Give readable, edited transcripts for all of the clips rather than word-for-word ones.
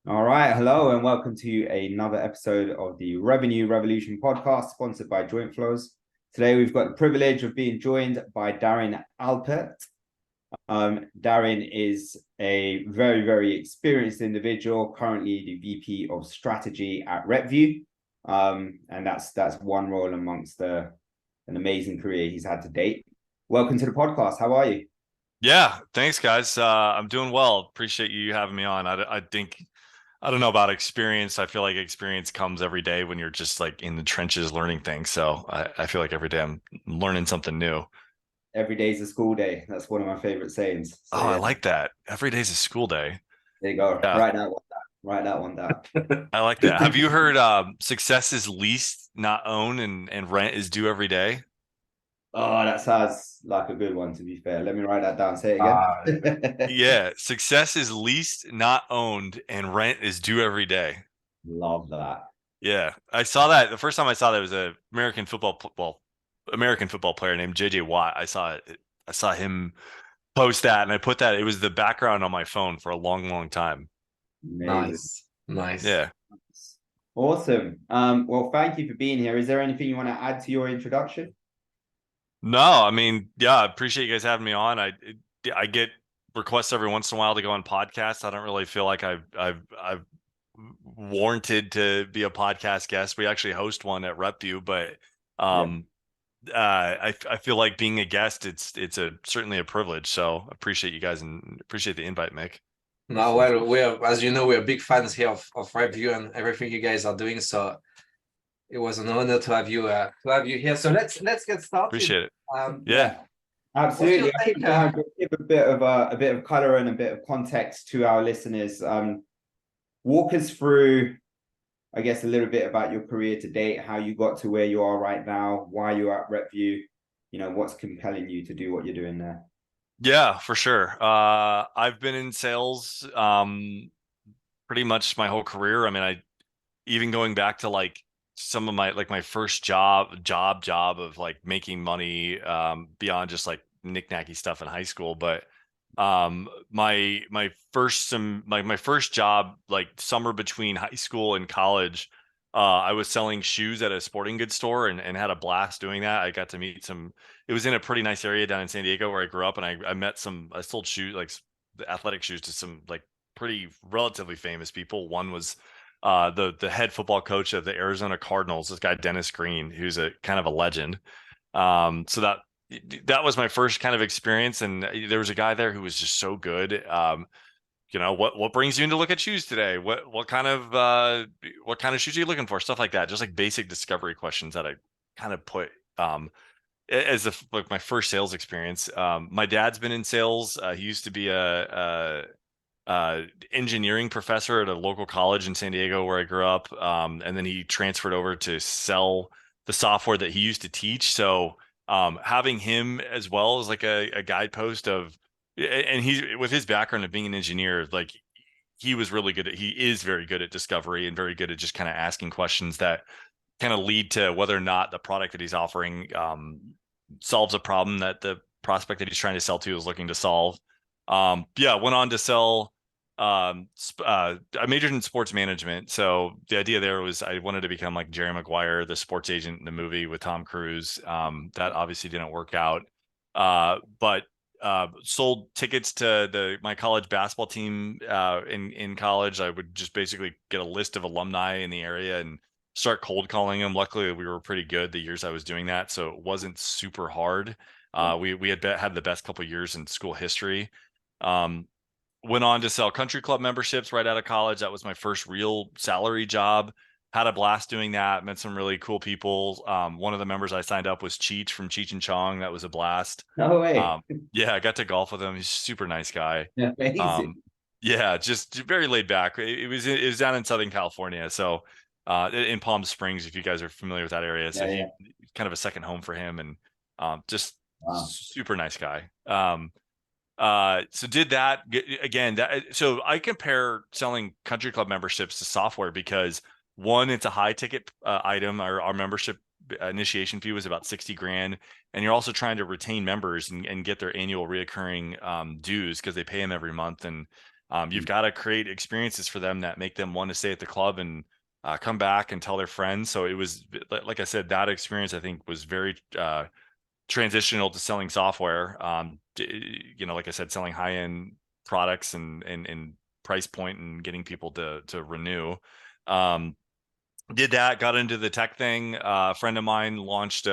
All right, hello and welcome to another episode of the Revenue Revolution podcast, sponsored by Joint Flows. Today we've got the privilege of being joined by Darin Alpert. Darin is a very experienced individual, currently the VP of Strategy at RepVue, and that's one role amongst an amazing career he's had to date. Welcome to the podcast. How are you? Yeah, thanks, guys. I'm doing well. Appreciate you having me on. I think I don't know about experience. I feel like experience comes every day when you're just like in the trenches learning things. So I feel like every day I'm learning something new. Every day's a school day. That's one of my favorite sayings. Oh, So I yeah, like that. Every day's a school day. there you go. Yeah, Write that one down. Write that one down. I like that. Have you heard success is leased, not owned, and rent is due every day? Oh, that sounds like a good one, to be fair. Let me write that down. Say it Uh, again. Yeah, success is leased, not owned, and rent is due every day. Love that. Yeah, I saw that the first time I saw that was a American football player named JJ Watt. I saw it. I saw him post that, and I put that. It was the background on my phone for a long time. Amazing. nice. Yeah. Awesome. Well, thank you for being here. Is there anything you want to add to your introduction? No, I mean, yeah, I appreciate you guys having me on. I get requests every once in a while to go on podcasts. I don't really feel like I've warranted to be a podcast guest. We actually host one at RepVue, but Yeah, um I feel like being a guest, it's a certainly a privilege. So appreciate you guys and appreciate the invite, Mick. No, awesome. well, we're as you know, we're big fans here of RepVue and everything you guys are doing. So it was an honor to have you here. So let's get started. Appreciate it. Yeah. Yeah. What's your Absolutely. I think take? give a bit of color and a bit of context to our listeners. Walk us through, I guess, a little bit about your career to date, how you got to where you are right now, why you're at RepVue, what's compelling you to do what you're doing there. Yeah, for sure. I've been in sales pretty much my whole career. I mean, I even going back to like some of my first job of like making money beyond just like knick-knacky stuff in high school. But my first job, like summer between high school and college, I was selling shoes at a sporting goods store and had a blast doing that. I got to meet some, it was in a pretty nice area down in San Diego where I grew up, and I met some, I sold shoes, like the athletic shoes, to some like pretty relatively famous people. One was the head football coach of the Arizona Cardinals, this guy Dennis Green, who's a kind of a legend. So that was my first kind of experience, and there was a guy there who was just so good. What brings you in to look at shoes today? What kind of shoes are you looking for? Stuff like that, just like basic discovery questions that I kind of put as like my first sales experience. My dad's been in sales. He used to be a engineering professor at a local college in San Diego where I grew up. And then he transferred over to sell the software that he used to teach. So having him as well as like a guidepost of, and he's with his background of being an engineer, like he is very good at discovery and very good at just kind of asking questions that kind of lead to whether or not the product that he's offering solves a problem that the prospect that he's trying to sell to is looking to solve. Yeah, went on to sell. I majored in sports management, so the idea there was I wanted to become like Jerry Maguire, the sports agent in the movie with Tom Cruise. That obviously didn't work out, but sold tickets to my college basketball team in college. I would just basically get a list of alumni in the area and start cold calling them. Luckily, we were pretty good the years I was doing that, so it wasn't super hard. We had the best couple years in school history. Um, Went on to sell country club memberships right out of college. That was my first real salary job. Had a blast doing that. Met some really cool people. One of the members I signed up was Cheech from Cheech and Chong. That was a blast. No way. Yeah, I got to golf with him. He's a super nice guy. Amazing. Yeah, just very laid back. It was down in Southern California, so in Palm Springs, if you guys are familiar with that area. So Yeah. he kind of a second home for him, and just Wow. super nice guy. So did that again. So I compare selling country club memberships to software because one, it's a high ticket item. Our membership initiation fee was about 60 grand, and you're also trying to retain members and get their annual reoccurring dues because they pay them every month. And You've got to create experiences for them that make them want to stay at the club and come back and tell their friends. So it was, like I said, that experience I think was very transitional to selling software. Like I said, selling high end products and price point and getting people to renew. Did that, got into the tech thing. A friend of mine launched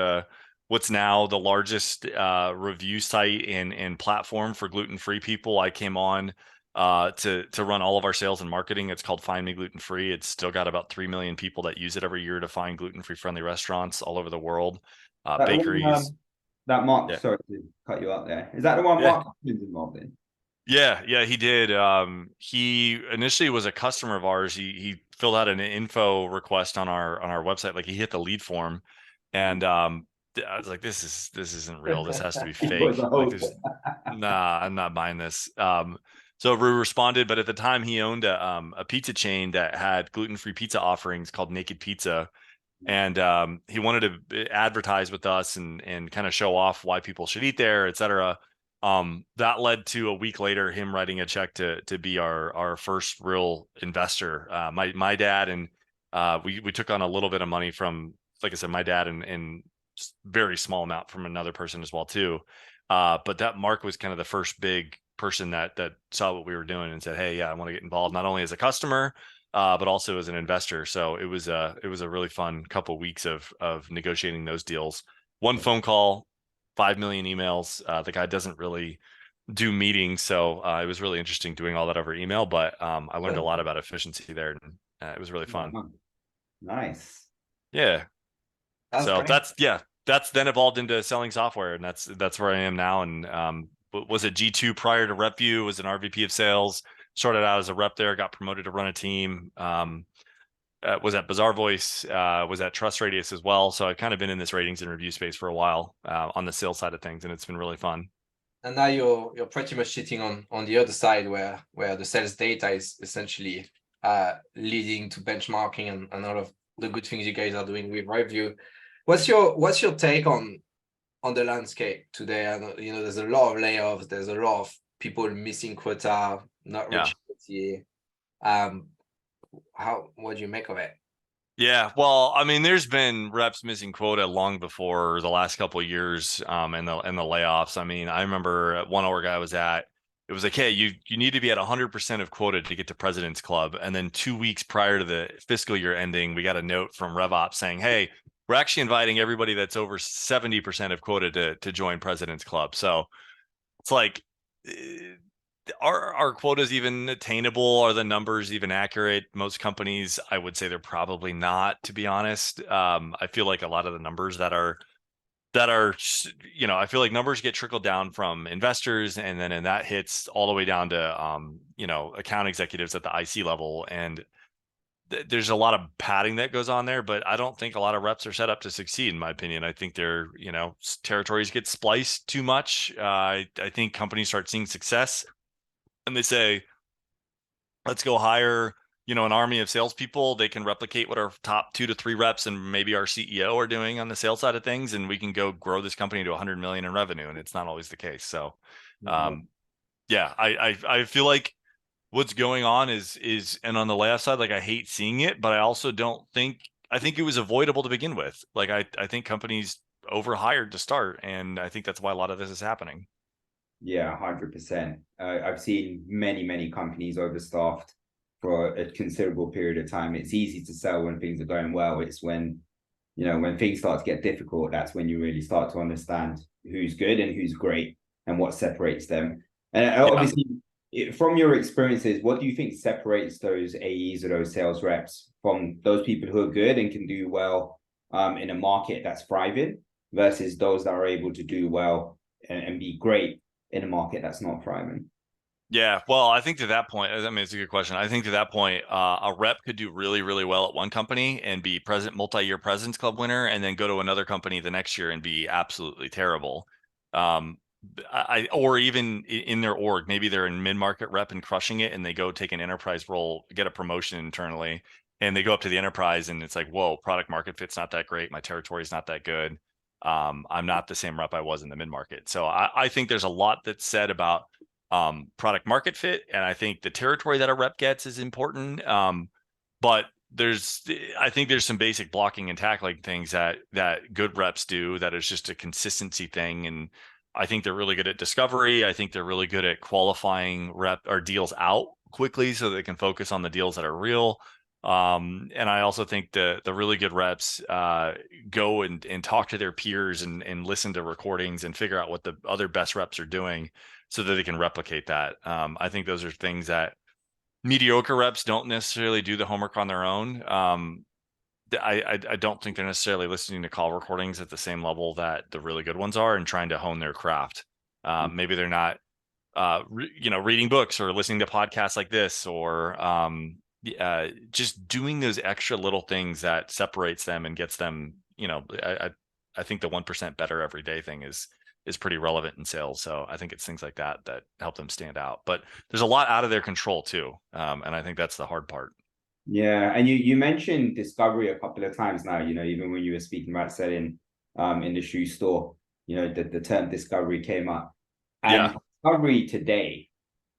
what's now the largest review site and platform for gluten-free people. I came on to run all of our sales and marketing. It's called Find Me Gluten Free. It's still got about 3 million people that use it every year to find gluten-free friendly restaurants all over the world, That the one, bakeries. that Mark, Yeah. sorry to cut you out there. Is that the one Yeah. Mark Cuban's involved in? Yeah, he did. He initially was a customer of ours. He filled out an info request on our website. Like he hit the lead form, and I was like, this isn't real. This has to be He was fake. a Like host. nah, I'm not buying this. So we responded, but at the time he owned a pizza chain that had gluten-free pizza offerings called Naked Pizza. And he wanted to advertise with us and kind of show off why people should eat there, et cetera. That led to a week later him writing a check to be our first real investor. My dad and we took on a little bit of money from, like I said, my dad and very small amount from another person as well too. But that Mark was kind of the first big person that saw what we were doing and said, hey, yeah, I want to get involved not only as a customer, but also as an investor. So it was a really fun couple of weeks of negotiating those deals. One phone call, 5 million emails. The guy doesn't really do meetings, so it was really interesting doing all that over email. But I learned a lot about efficiency there, and it was really fun. Nice. Yeah. That's So great. that's then evolved into selling software, and that's where I am now. And was at G2 prior to RepVue, was an RVP of sales. Started out as a rep there, got promoted to run a team. Was at Bazaar Voice, was at Trust Radius as well. So I've kind of been in this ratings and review space for a while on the sales side of things, and it's been really fun. And now you're pretty much sitting on the other side where the sales data is essentially leading to benchmarking and all of the good things you guys are doing with RepVue. What's your take on the landscape today? And there's a lot of layoffs, there's a lot of people missing quota, not reaching quota. What do you make of it? Yeah, well, I mean, there's been reps missing quota long before the last couple of years, and the layoffs. I mean, I remember at one org I was at, it was like, hey, you need to be at 100% of quota to get to President's Club. And then 2 weeks prior to the fiscal year ending, we got a note from RevOps saying, hey, we're actually inviting everybody that's over 70% of quota to join President's Club. So it's like, are quotas even attainable? Are the numbers even accurate? Most companies, I would say they're probably not, to be honest. I feel like a lot of the numbers that are, I feel like numbers get trickled down from investors, and then that hits all the way down to, account executives at the IC level. And there's a lot of padding that goes on there, but I don't think a lot of reps are set up to succeed, in my opinion. I think territories get spliced too much. I think companies start seeing success and they say, let's go hire, an army of salespeople. They can replicate what our top 2 to 3 reps and maybe our CEO are doing on the sales side of things, and we can go grow this company to 100 million in revenue. And it's not always the case. So, I feel like what's going on is, and on the layoff side, like I hate seeing it, but I also I think it was avoidable to begin with. Like I think companies overhired to start, and I think that's why a lot of this is happening. Yeah, 100%. I've seen many companies overstaffed for a considerable period of time. It's easy to sell when things are going well. It's when things start to get difficult, that's when you really start to understand who's good and who's great and what separates them. And obviously, from your experiences, what do you think separates those AEs or those sales reps from those people who are good and can do well in a market that's thriving versus those that are able to do well and be great in a market that's not thriving? Yeah, well, I think to that point, I mean, it's a good question. I think to that point, a rep could do really, really well at one company and be multi-year President's Club winner, and then go to another company the next year and be absolutely terrible. Or even in their org, maybe they're in mid-market rep and crushing it, and they go take an enterprise role, get a promotion internally, and they go up to the enterprise, and it's like, whoa, product market fit's not that great. My territory is not that good. I'm not the same rep I was in the mid-market. So I think there's a lot that's said about product market fit. And I think the territory that a rep gets is important. But I think there's some basic blocking and tackling things that good reps do that is just a consistency thing. And I think they're really good at discovery. I think they're really good at qualifying rep or deals out quickly so they can focus on the deals that are real. And I also think the really good reps go and talk to their peers and listen to recordings and figure out what the other best reps are doing so that they can replicate that. I think those are things that mediocre reps don't necessarily do the homework on their own. I don't think they're necessarily listening to call recordings at the same level that the really good ones are and trying to hone their craft. Maybe they're not, reading books or listening to podcasts like this, or just doing those extra little things that separates them and gets them. I think the 1% better every day thing is pretty relevant in sales. So I think it's things like that help them stand out. But there's a lot out of their control too, and I think that's the hard part. Yeah, and you mentioned discovery a couple of times now, even when you were speaking about selling in the shoe store, the term discovery came up. And discovery today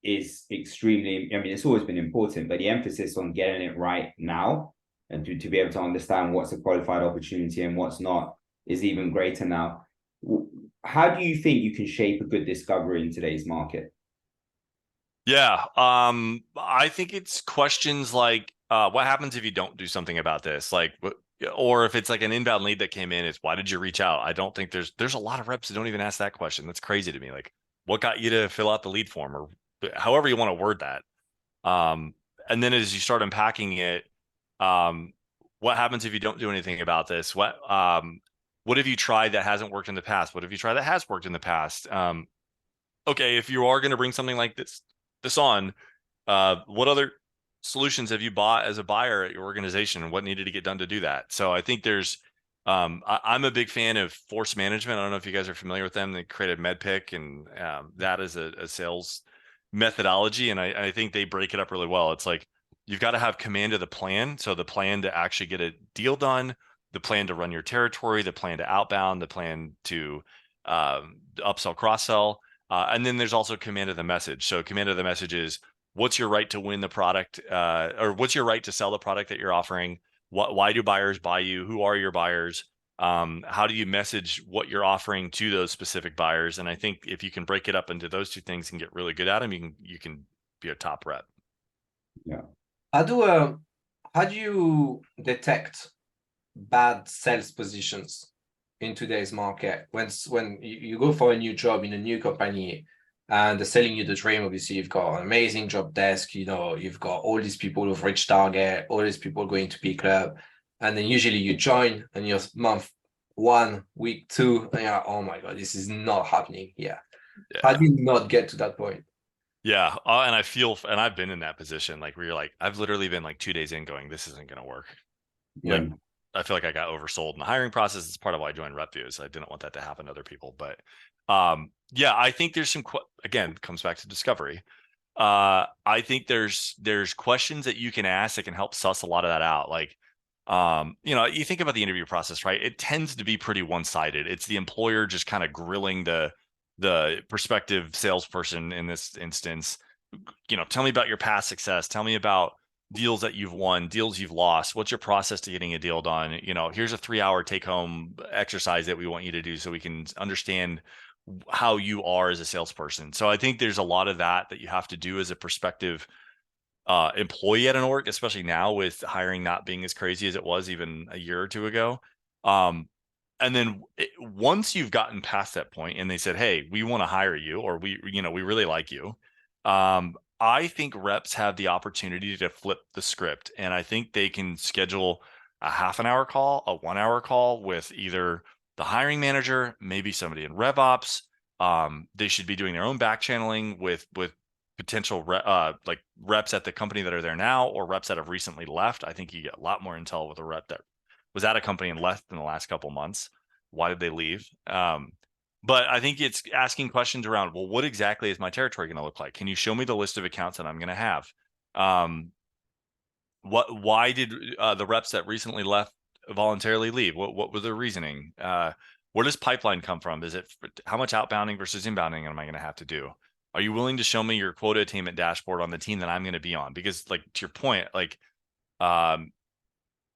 is extremely, it's always been important, but the emphasis on getting it right now and to be able to understand what's a qualified opportunity and what's not is even greater now. How do you think you can shape a good discovery in today's market? Yeah, I think it's questions like, what happens if you don't do something about this? Like, or if it's like an inbound lead that came in, it's why did you reach out? I don't think there's a lot of reps that don't even ask that question. That's crazy to me. Like, what got you to fill out the lead form, or however you want to word that? And then as you start unpacking it, what happens if you don't do anything about this? What have you tried that hasn't worked in the past? What have you tried that has worked in the past? Okay, if you are going to bring something like this on, what other solutions have you bought as a buyer at your organization, and what needed to get done to do that? So I think there's, I'm a big fan of force management. I don't know if you guys are familiar with them. They created MedPick, and that is a sales methodology. And I think they break it up really well. It's like, you've got to have command of the plan. So the plan to actually get a deal done, the plan to run your territory, the plan to outbound, the plan to upsell, cross-sell. And then there's also command of the message. So command of the message is, what's your right to win the product, or what's your right to sell the product that you're offering? Why do buyers buy you? Who are your buyers? How do you message what you're offering to those specific buyers? And I think if you can break it up into those two things and get really good at them, you can be a top rep. Yeah. How do you detect bad sales positions in today's market when you go for a new job in a new company and they're selling you the dream? Obviously, you've got an amazing job desk, you've got all these people who've reached target, all these people going to P Club, and then usually you join and you're month 1, week 2, and you're like, oh my God, this is not happening here. Yeah. How do you not get to that point? Yeah, and I've been in that position, like where you're like, I've literally been like 2 days in going, this isn't going to work. Yeah. Like, I feel like I got oversold in the hiring process. It's part of why I joined RepVue. So I didn't want that to happen to other people. But yeah, I think there's some, again, comes back to discovery. I think there's questions that you can ask that can help suss a lot of that out. Like, you think about the interview process, right? It tends to be pretty one-sided. It's the employer just kind of grilling the prospective salesperson in this instance. Tell me about your past success. Tell me about deals that you've won, deals you've lost. What's your process to getting a deal done? Here's a 3-hour take-home exercise that we want you to do so we can understand how you are as a salesperson. So I think there's a lot of that you have to do as a prospective employee at an org, especially now with hiring not being as crazy as it was even a year or two ago. And then once you've gotten past that point and they said, hey, we want to hire you, or we really like you. I think reps have the opportunity to flip the script, and I think they can schedule a half an hour call, a 1 hour call with either the hiring manager, maybe somebody in RevOps. They should be doing their own back channeling with potential reps at the company that are there now, or reps that have recently left. I think you get a lot more intel with a rep that was at a company and left in the last couple months. Why did they leave? But I think it's asking questions around, well, what exactly is my territory going to look like? Can you show me the list of accounts that I'm going to have? Why did the reps that recently left voluntarily leave? What was their reasoning? Where does pipeline come from? Is it how much outbounding versus inbounding am I going to have to do? Are you willing to show me your quota attainment dashboard on the team that I'm going to be on? Because like to your point, like a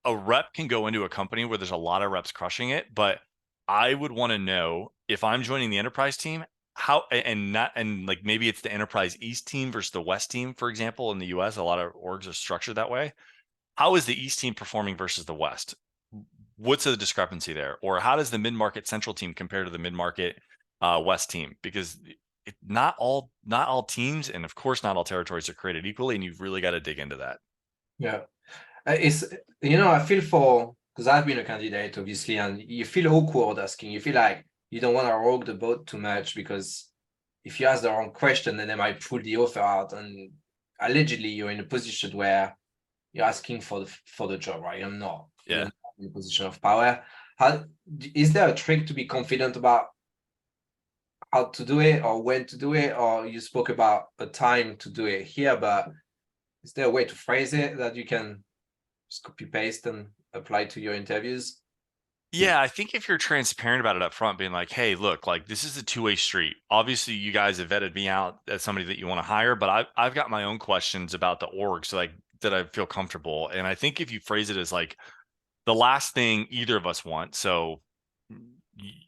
rep can go into a company where there's a lot of reps crushing it, but I would want to know if I'm joining the enterprise team, how, and like maybe it's the enterprise East team versus the West team, for example, in the US, a lot of orgs are structured that way. How is the East team performing versus the West? What's the discrepancy there? Or how does the mid-market central team compare to the mid-market West team? Because not all teams, and of course not all territories are created equally, and you've really got to dig into that. Yeah. It's, I feel for, because I've been a candidate, obviously, and you feel awkward asking. You feel like you don't want to rock the boat too much, because if you ask the wrong question, then they might pull the offer out, and allegedly you're in a position where you're asking for the job, right? You're not. Yeah. You're not in a position of power. Is there a trick to be confident about how to do it or when to do it? Or you spoke about a time to do it here, but is there a way to phrase it that you can just copy paste and apply to your interviews? Yeah, I think if you're transparent about it up front, being like, hey, look, like this is a two-way street. Obviously, you guys have vetted me out as somebody that you want to hire, but I've got my own questions about the org, so like that I feel comfortable. And I think if you phrase it as like the last thing either of us want, so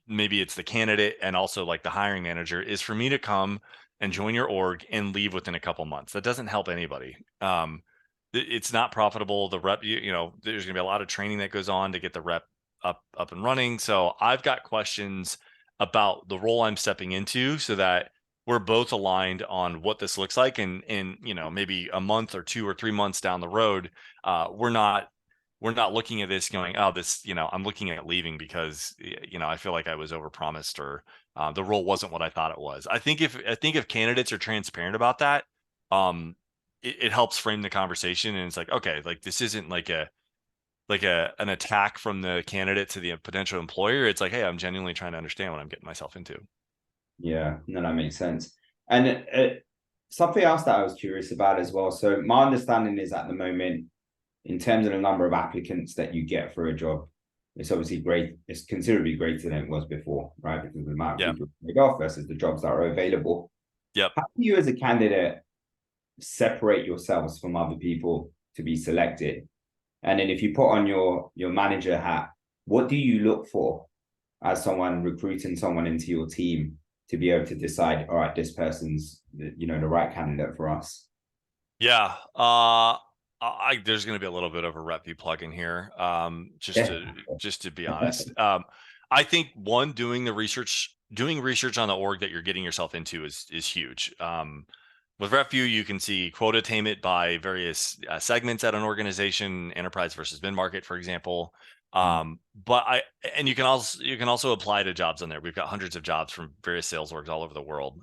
maybe it's the candidate and also like the hiring manager, is for me to come and join your org and leave within a couple months. That doesn't help anybody. It's not profitable. The rep, there's gonna be a lot of training that goes on to get the rep up and running. So I've got questions about the role I'm stepping into, so that we're both aligned on what this looks like. And maybe a month or 2 or 3 months down the road, we're not looking at this going, oh, this, I'm looking at leaving because, I feel like I was overpromised, or the role wasn't what I thought it was. I think if candidates are transparent about that, it helps frame the conversation. And it's like, okay, like this isn't like an attack from the candidate to the potential employer. It's like, hey, I'm genuinely trying to understand what I'm getting myself into. Yeah, no, that makes sense. And something else that I was curious about as well. So my understanding is at the moment, in terms of the number of applicants that you get for a job, it's obviously great. It's considerably greater than it was before, right? Because of the amount of people laid off versus the jobs that are available. Yep. How do you as a candidate separate yourselves from other people to be selected? And then if you put on your manager hat, what do you look for as someone recruiting someone into your team to be able to decide, all right, this person's the right candidate for us? Yeah. There's going to be a little bit of a RepVue plug in here, just to be honest. I think doing research on the org that you're getting yourself into is huge. With RepVue, you can see quota attainment by various segments at an organization, enterprise versus mid-market, for example. But you can also apply to jobs on there. We've got hundreds of jobs from various sales orgs all over the world.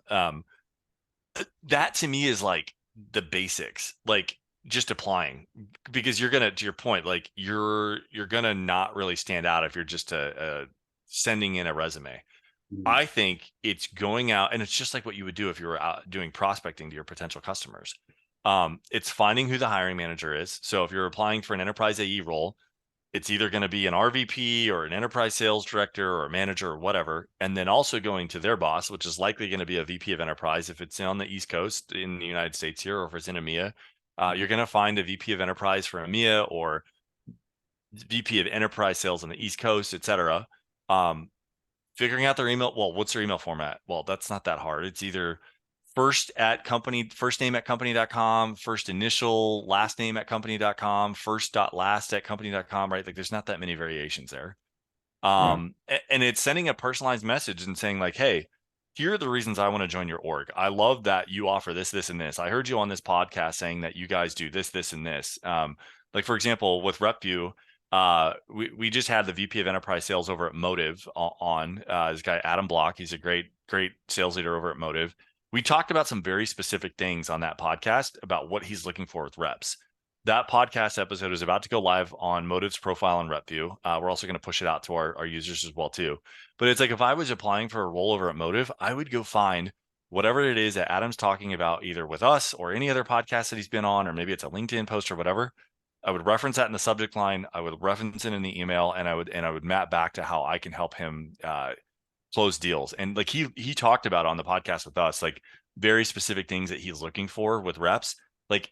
That to me is like the basics, like just applying, because you're gonna, to your point, like you're gonna not really stand out if you're just sending in a resume. I think it's going out, and it's just like what you would do if you were out doing prospecting to your potential customers. It's finding who the hiring manager is. So if you're applying for an enterprise AE role, it's either going to be an RVP or an enterprise sales director or a manager or whatever. And then also going to their boss, which is likely going to be a VP of enterprise if it's on the East Coast in the United States here, or if it's in EMEA. You're going to find a VP of enterprise for EMEA, or VP of enterprise sales on the East Coast, et cetera. Figuring out their email. Well, what's their email format? Well, that's not that hard. It's either first name at company.com, first initial, last name at company.com, first.last at company.com, right? Like there's not that many variations there. And it's sending a personalized message and saying like, hey, here are the reasons I want to join your org. I love that you offer this, this, and this. I heard you on this podcast saying that you guys do this, this, and this. Like for example, with RepVue, we just had the VP of enterprise sales over at Motive on this guy, Adam Block. He's a great sales leader over at Motive. We talked about some very specific things on that podcast about what he's looking for with reps. That podcast episode is about to go live on Motive's profile on RepVue. We're also going to push it out to our users as well too. But it's like, if I was applying for a role over at Motive, I would go find whatever it is that Adam's talking about, either with us or any other podcast that he's been on, or maybe it's a LinkedIn post or whatever. I would reference that in the subject line. I would reference it in the email, and I would map back to how I can help him close deals. And like he talked about on the podcast with us, like very specific things that he's looking for with reps, like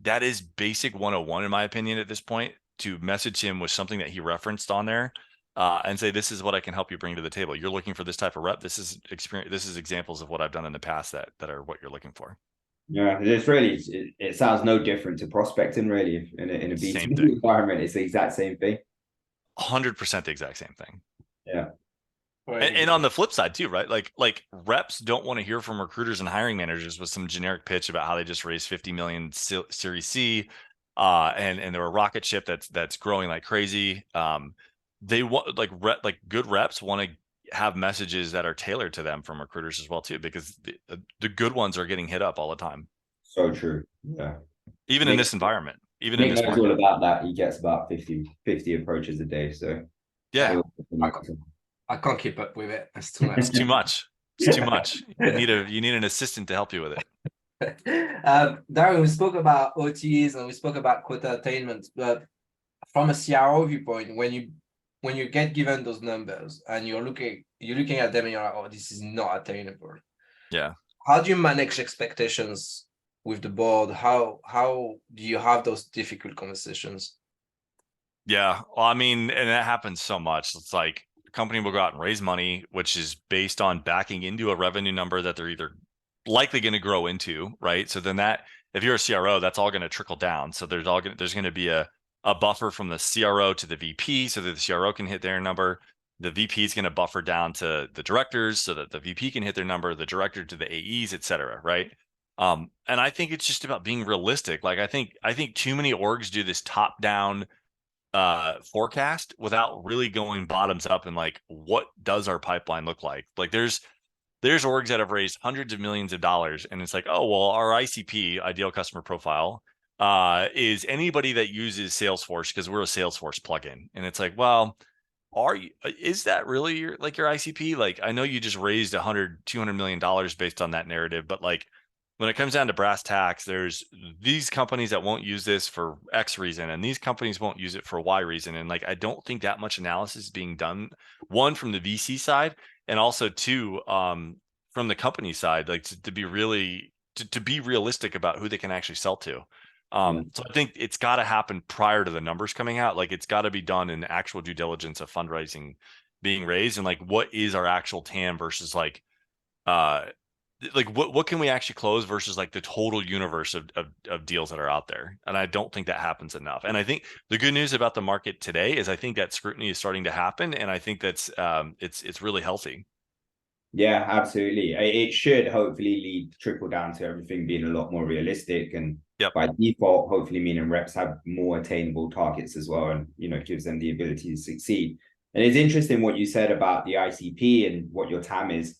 that is basic 101 in my opinion at this point, to message him with something that he referenced on there, and say, this is what I can help you bring to the table. You're looking for this type of rep. This is experience. This is examples of what I've done in the past that are what you're looking for. Yeah, it's really, it sounds no different to prospecting really in a B2B environment. It's the exact same thing. 100% the exact same thing. Yeah. And on the flip side too, right? Like reps don't want to hear from recruiters and hiring managers with some generic pitch about how they just raised 50 million Series C, and they're a rocket ship that's growing like crazy. They want like good reps want to have messages that are tailored to them from recruiters as well too, because the good ones are getting hit up all the time. So true. Yeah. Even in this environment, even Nick in this knows market. all about that. He gets about 50 approaches a day. So yeah, I can't keep up with it. That's too much. It's too much. It's too much. You need an assistant to help you with it. Darin, we spoke about OTs and we spoke about quota attainment, but from a CRO viewpoint, when you get given those numbers and you're looking at them and you're like, oh, this is not attainable. Yeah. How do you manage expectations with the board? How do you have those difficult conversations? Yeah. Well, I mean, and that happens so much. It's like a company will go out and raise money, which is based on backing into a revenue number that they're either likely going to grow into, right? So then that, if you're a CRO, that's all going to trickle down. So there's going to be a buffer from the CRO to the VP so that the CRO can hit their number. The VP is going to buffer down to the directors so that the VP can hit their number, the director to the AEs, et cetera, right? And I think it's just about being realistic. Like I think too many orgs do this top down forecast without really going bottoms up and like, what does our pipeline look like? Like there's orgs that have raised hundreds of millions of dollars and it's like, oh, well, our ICP, ideal customer profile, is anybody that uses Salesforce because we're a Salesforce plugin. And it's like, well, is that really your ICP? Like, I know you just raised $200 million based on that narrative, but like when it comes down to brass tacks, there's these companies that won't use this for X reason, and these companies won't use it for Y reason. And like, I don't think that much analysis is being done, one, from the VC side, and also two, from the company side, like to be really, to be realistic about who they can actually sell to. So I think it's got to happen prior to the numbers coming out. Like it's got to be done in actual due diligence of fundraising being raised, and like, what is our actual TAM versus like what can we actually close versus like the total universe of deals that are out there. And I don't think that happens enough. And I think the good news about the market today is I think that scrutiny is starting to happen. And I think that's it's really healthy. Yeah, absolutely. It should hopefully trickle down to everything being a lot more realistic, and by default, hopefully meaning reps have more attainable targets as well, and gives them the ability to succeed. And it's interesting what you said about the ICP and what your TAM is.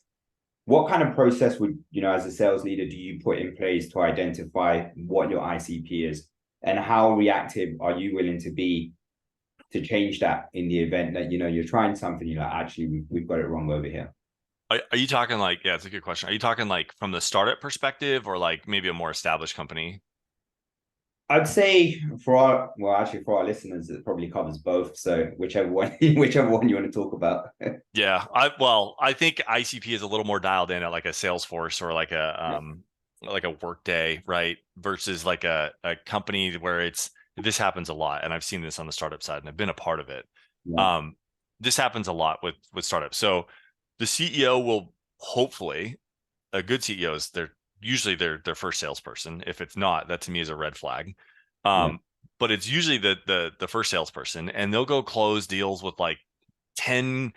What kind of process would, as a sales leader, do you put in place to identify what your ICP is, and how reactive are you willing to be to change that in the event that, you're trying something, you're like, actually, we've got it wrong over here? Are you talking like, yeah, it's a good question. Are you talking like from the startup perspective or like maybe a more established company? I'd say for our listeners, it probably covers both. So whichever one you want to talk about. Yeah. I think ICP is a little more dialed in at like a Salesforce or like a Workday, right? Versus like a company where this happens a lot. And I've seen this on the startup side and I've been a part of it. Yeah. This happens a lot with startups. So the CEO will hopefully, a good CEO is usually their first salesperson. If it's not, that to me is a red flag. But it's usually the first salesperson, and they'll go close deals with like 10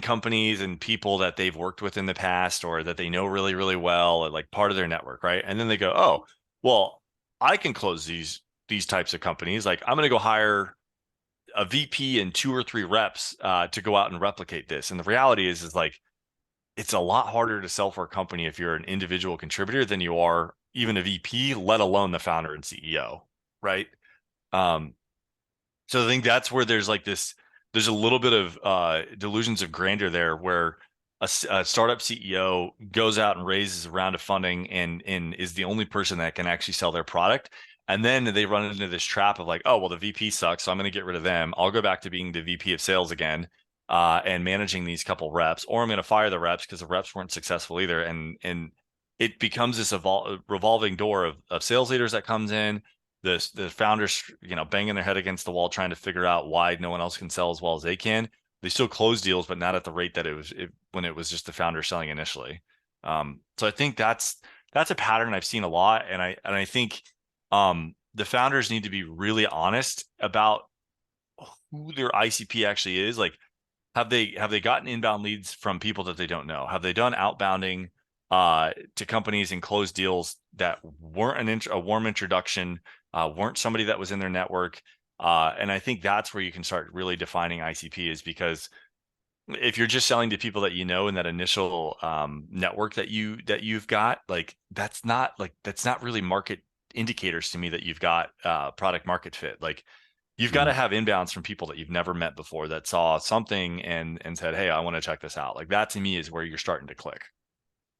companies and people that they've worked with in the past or that they know really, really well, like part of their network, right? And then they go, oh, well, I can close these types of companies. Like I'm going to go hire a VP and 2 or 3 reps to go out and replicate this. And the reality is like, it's a lot harder to sell for a company if you're an individual contributor than you are even a VP, let alone the founder and CEO, right? So I think that's where there's a little bit of delusions of grandeur there, where a startup CEO goes out and raises a round of funding and is the only person that can actually sell their product. And then they run into this trap of like, oh, well, the VP sucks, so I'm going to get rid of them. I'll go back to being the VP of sales again. And managing these couple reps, or I'm going to fire the reps because the reps weren't successful either. And it becomes this revolving door of sales leaders that comes in, the founders, banging their head against the wall, trying to figure out why no one else can sell as well as they can. They still close deals, but not at the rate that when it was just the founder selling initially. So I think that's a pattern I've seen a lot. And I think the founders need to be really honest about who their ICP actually is. Like, have they gotten inbound leads from people that they don't know? Have they done outbounding to companies and closed deals that weren't a warm introduction, weren't somebody that was in their network? And I think that's where you can start really defining ICP, is because if you're just selling to people that you know in that initial network that you've got, like that's not really market indicators to me that you've got product market fit. Like, you've got to have inbounds from people that you've never met before that saw something and said, hey, I want to check this out. Like, that to me is where you're starting to click.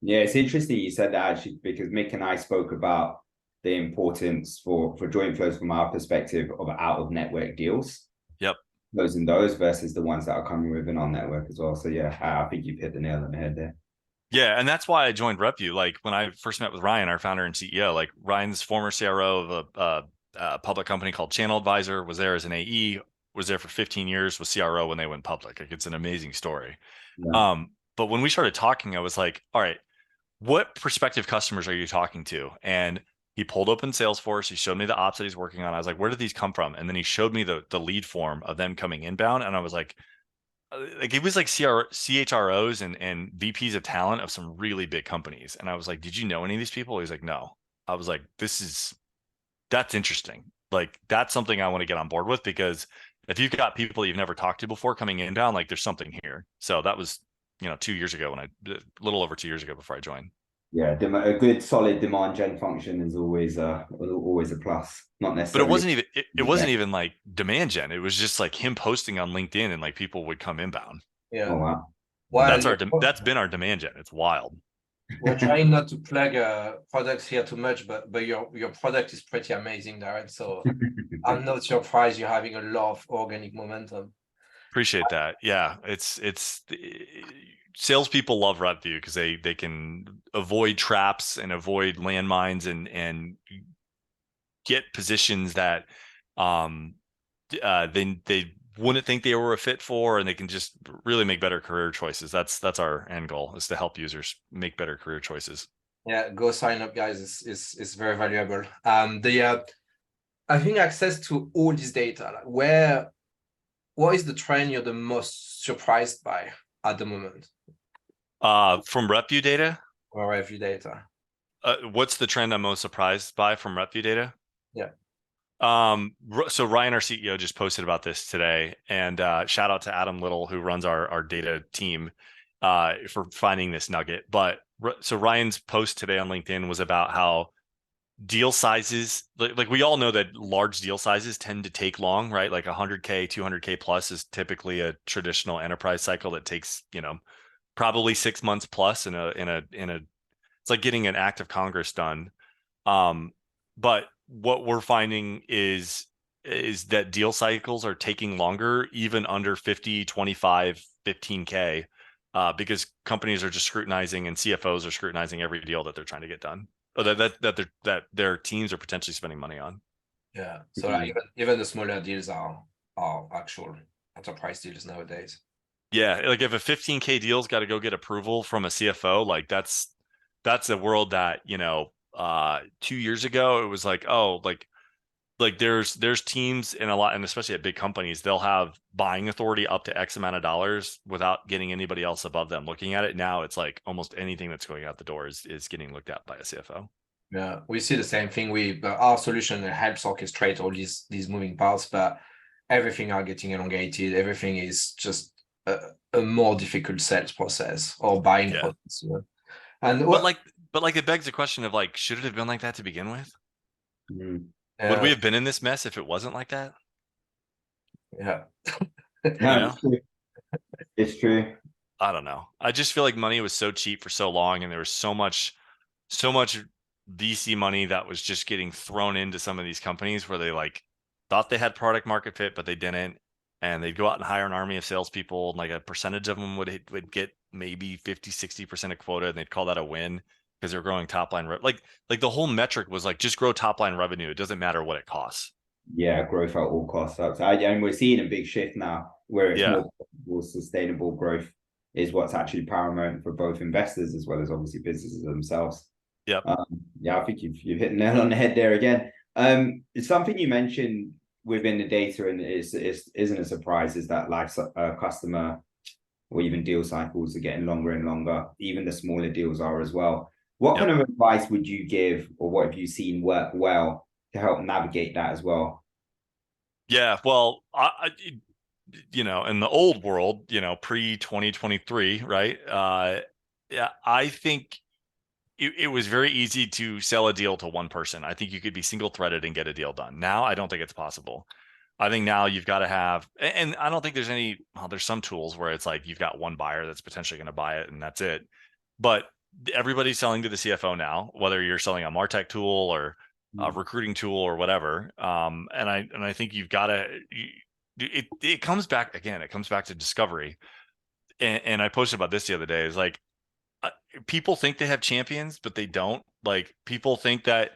Yeah, it's interesting you said that, actually, because Mick and I spoke about the importance for joint flows from our perspective of out of network deals. Yep. Closing those versus the ones that are coming within our network as well. So yeah, I think you've hit the nail on the head there. Yeah, and that's why I joined RepVue. Like, when I first met with Ryan, our founder and CEO, like Ryan's former CRO of a public company called Channel Advisor, was there as an AE, was there for 15 years, was CRO when they went public. Like, it's an amazing story. Yeah. But when we started talking, I was like, all right, what prospective customers are you talking to? And he pulled open Salesforce. He showed me the ops that he's working on. I was like, where did these come from? And then he showed me the lead form of them coming inbound. And I was like it was like CHROs and VPs of talent of some really big companies. And I was like, did you know any of these people? He was like, no. I was like, that's interesting. Like, that's something I want to get on board with, because if you've got people you've never talked to before coming inbound, like, there's something here. So that was, 2 years ago, a little over 2 years ago before I joined. Yeah, a good solid demand gen function is always a plus, not necessarily. But it wasn't even like demand gen. It was just like him posting on LinkedIn, and like people would come inbound. Yeah. Oh wow. Well, That's been our demand gen. It's wild. We're trying not to plug products here too much, but your product is pretty amazing, Darin. So I'm not surprised you're having a lot of organic momentum. Appreciate that. Yeah, it's salespeople love RepVue because they can avoid traps and avoid landmines and get positions that they wouldn't think they were a fit for, and they can just really make better career choices. That's our end goal, is to help users make better career choices. Yeah, go sign up, guys. It's very valuable. I think access to all this data, like what is the trend you're the most surprised by at the moment? From RepVue data? Or RepVue data. What's the trend I'm most surprised by from RepVue data? Yeah. So Ryan, our CEO, just posted about this today, and shout out to Adam Little, who runs our data team, for finding this nugget. But so Ryan's post today on LinkedIn was about how deal sizes, like we all know that large deal sizes tend to take long, right? Like 100K, 200K plus is typically a traditional enterprise cycle that takes, probably 6 months plus it's like getting an act of Congress done. But what we're finding is that deal cycles are taking longer, even under 50, 25, 15K, because companies are just scrutinizing, and CFOs are scrutinizing every deal that they're trying to get done, or that their teams are potentially spending money on. Yeah. So like even the smaller deals are actual enterprise deals nowadays. Yeah, like if a 15K deal's got to go get approval from a CFO, like that's a world that 2 years ago it was like, oh, like there's teams in a lot, and especially at big companies, they'll have buying authority up to X amount of dollars without getting anybody else above them looking at it. Now it's like almost anything that's going out the door is getting looked at by a CFO. Yeah, we see the same thing. Our solution helps orchestrate all these moving parts, but everything are getting elongated. Everything is just a more difficult sales process or buying process. And but it begs the question of, like, should it have been like that to begin with? Would we have been in this mess if it wasn't like that? Yeah. It's true. I don't know. I just feel like money was so cheap for so long, and there was so much VC money that was just getting thrown into some of these companies where they like thought they had product market fit, but they didn't. And they'd go out and hire an army of salespeople, and like a percentage of them would get maybe 50, 60% of quota, and they'd call that a win because they're growing top line. Like the whole metric was like, just grow top line revenue. It doesn't matter what it costs. Yeah, growth at all costs. And we're seeing a big shift now where it's more sustainable growth is what's actually paramount for both investors as well as obviously businesses themselves. Yeah. I think you've hit the nail on the head there again. It's something you mentioned within the data, and isn't a surprise, is that customer or even deal cycles are getting longer and longer. Even the smaller deals are as well. What kind of advice would you give, or what have you seen work well to help navigate that as well? Yeah, well, in the old world, pre 2023, right? Yeah, I think it was very easy to sell a deal to one person. I think you could be single threaded and get a deal done. Now, I don't think it's possible. I think now you've got to have, and I don't think there's some tools where it's like you've got one buyer that's potentially going to buy it and that's it. But everybody's selling to the CFO now, whether you're selling a MarTech tool or a recruiting tool or whatever. And I think you've got to, it comes back again, it comes back to discovery. And I posted about this the other day, is like, people think they have champions, but they don't. Like, people think that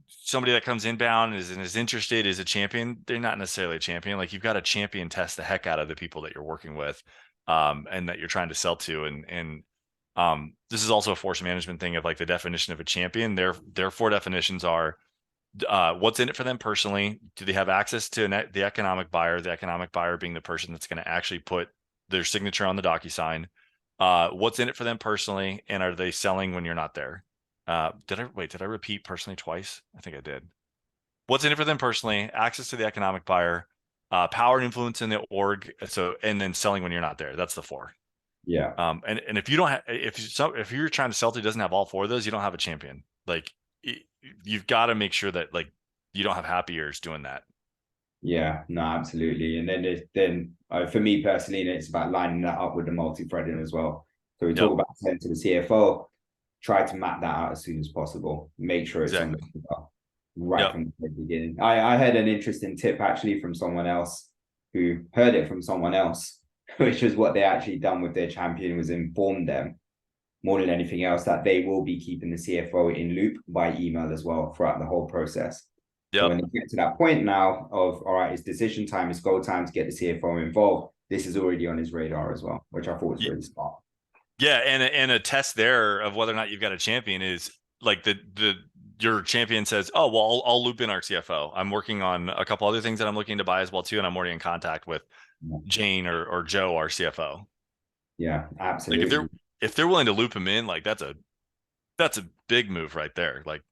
somebody that comes inbound and is interested is a champion. They're not necessarily a champion. Like, you've got to champion test the heck out of the people that you're working with, and that you're trying to sell to. And this is also a force management thing of like the definition of a champion. Their four definitions are, what's in it for them personally? Do they have access to the economic buyer? The economic buyer being the person that's going to actually put their signature on the DocuSign. What's in it for them personally, and are they selling when you're not there? Did I repeat personally twice? I think I did. What's in it for them personally, access to the economic buyer, power and influence in the org, and then selling when you're not there. That's the four. Yeah. And if you don't have, if you're trying to sell to doesn't have all four of those, you don't have a champion. Like, you've got to make sure that like you don't have happy ears doing that. Yeah, no, absolutely. And then for me personally, it's about lining that up with the multi-threading as well. So we talk about sending to the CFO, try to map that out as soon as possible. Make sure it's on the right from the beginning. I heard an interesting tip actually from someone else who heard it from someone else, which was what they actually done with their champion, was inform them more than anything else that they will be keeping the CFO in loop by email as well throughout the whole process. So when they get to that point now of, all right, it's decision time, it's goal time to get the CFO involved, this is already on his radar as well, which I thought was really smart. Yeah, and a test there of whether or not you've got a champion is like your champion says, oh, well, I'll loop in our CFO. I'm working on a couple other things that I'm looking to buy as well too, and I'm already in contact with Jane or Joe, our CFO. Yeah, absolutely. Like, if they're willing to loop him in, like that's a big move right there. Like,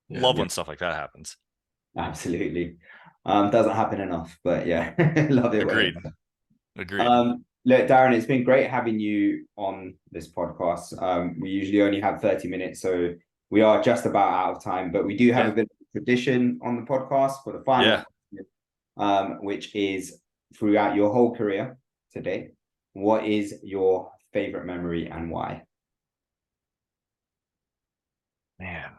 love when stuff like that happens. Absolutely. Doesn't happen enough, but yeah, love it. Agreed. Look, Darin, it's been great having you on this podcast. We usually only have 30 minutes, so we are just about out of time, but we do have a bit of a tradition on the podcast for the final, which is throughout your whole career to date, what is your favorite memory and why? Man,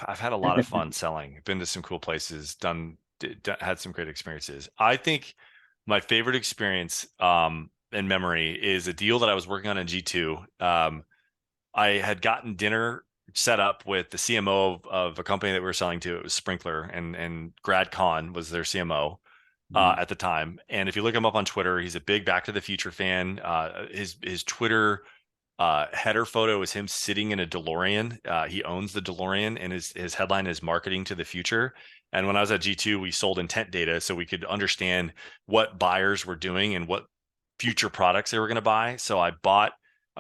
I've had a lot of fun selling. Been to some cool places, had some great experiences. I think my favorite experience in memory is a deal that I was working on in G2. I had gotten dinner set up with the CMO of a company that we were selling to. It was Sprinkler, and Grad Khan was their CMO at the time. And if you look him up on Twitter, he's a big Back to the Future fan. His Twitter header photo is him sitting in a DeLorean. He owns the DeLorean, and his headline is Marketing to the Future. And when I was at G2, we sold intent data so we could understand what buyers were doing and what future products they were going to buy. So I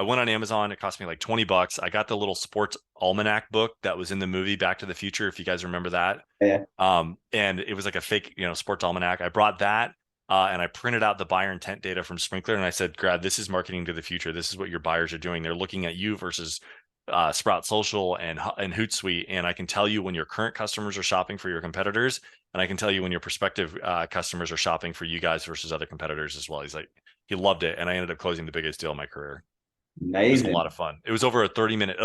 went on Amazon. It cost me like $20. I got the little sports almanac book that was in the movie Back to the Future, if you guys remember that. Yeah. And it was like a fake, sports almanac. I brought that. And I printed out the buyer intent data from Sprinkler, and I said, Grad, this is marketing to the future. This is what your buyers are doing. They're looking at you versus Sprout Social and Hootsuite. And I can tell you when your current customers are shopping for your competitors, and I can tell you when your prospective customers are shopping for you guys versus other competitors as well. He's like, he loved it. And I ended up closing the biggest deal of my career. Amazing. It was a lot of fun. It was over a 30-minute,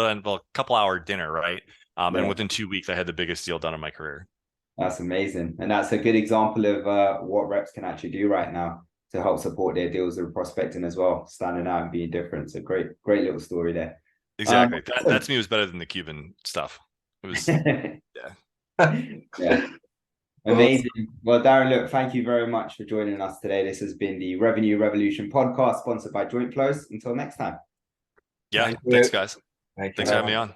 couple hour dinner, right? And within 2 weeks, I had the biggest deal done in my career. That's amazing. And that's a good example of what reps can actually do right now to help support their deals with prospecting as well, standing out and being different. So great little story there. Exactly. That to me was better than the Cuban stuff. It was yeah. Amazing. Well, Darin, look, thank you very much for joining us today. This has been the Revenue Revolution podcast sponsored by Joint Flows. Until next time. Yeah. Thank you. Thanks, guys. Thank you. Thanks for having me on.